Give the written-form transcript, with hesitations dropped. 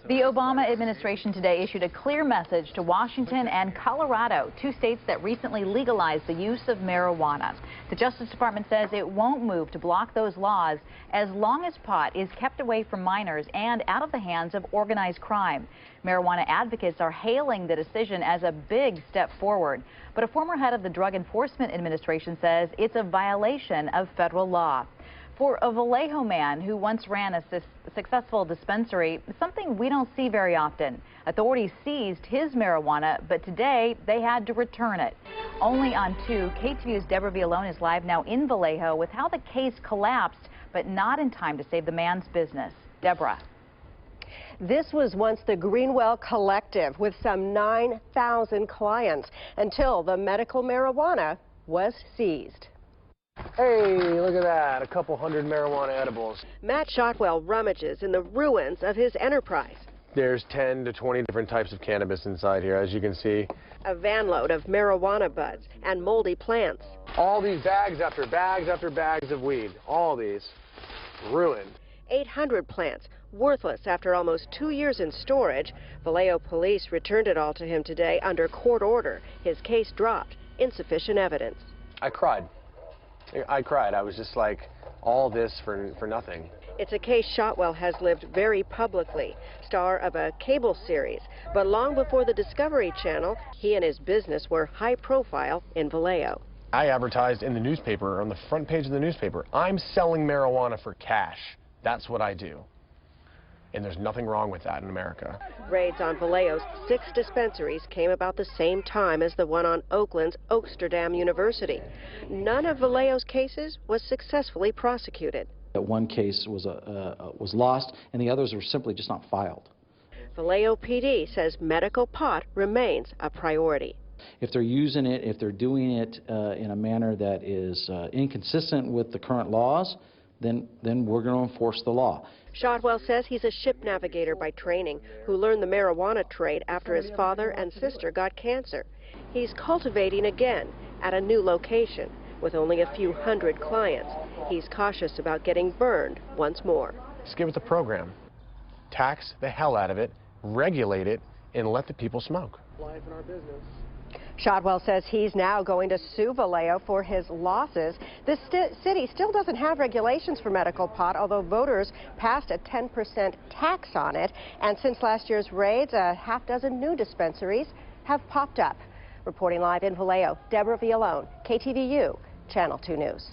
The Obama administration today issued a clear message to Washington and Colorado, two states that recently legalized the use of marijuana. The Justice Department says it won't move to block those laws as long as pot is kept away from minors and out of the hands of organized crime. Marijuana advocates are hailing the decision as a big step forward. But a former head of the Drug Enforcement Administration says it's a violation of federal law. For a Vallejo man who once ran a successful dispensary, something we don't see very often. Authorities seized his marijuana, but today they had to return it. Only on 2, KTVU's Deborah Villalone is live now in Vallejo with how the case collapsed, but not in time to save the man's business. Deborah. This was once the Greenwell Collective with some 9,000 clients until the medical marijuana was seized. Hey, look at that, a couple hundred marijuana edibles. Matt Shotwell rummages in the ruins of his enterprise. There's 10 to 20 different types of cannabis inside here, as you can see. A van load of marijuana buds and moldy plants. All these bags after bags of weed, all these ruined. 800 plants, worthless after almost 2 years in storage. Vallejo police returned it all to him today under court order. His case dropped, insufficient evidence. I cried. I was just like, all this for nothing. It's a case Shotwell has lived very publicly, star of a cable series. But long before the Discovery Channel, he and his business were high profile in Vallejo. I advertised in the newspaper, on the front page of the newspaper, I'm selling marijuana for cash. That's what I do. And there's nothing wrong with that in America. Raids on Vallejo's 6 dispensaries came about the same time as the one on Oakland's Oaksterdam University. None of Vallejo's cases was successfully prosecuted. One case was lost, and the others were simply just not filed. Vallejo PD says medical pot remains a priority. If they're using it, if they're doing it in a manner that is inconsistent with the current laws, then we're going to enforce the law. Shotwell says he's a ship navigator by training who learned the marijuana trade after his father and sister got cancer. He's cultivating again at a new location with only a few hundred clients. He's cautious about getting burned once more. Just give it the program. Tax the hell out of it, regulate it, and let the people smoke. Life in our business. Shotwell says he's now going to sue Vallejo for his losses. This city still doesn't have regulations for medical pot, although voters passed a 10% tax on it. And since last year's raids, a half dozen new dispensaries have popped up. Reporting live in Vallejo, Deborah Villalone, KTVU, Channel 2 News.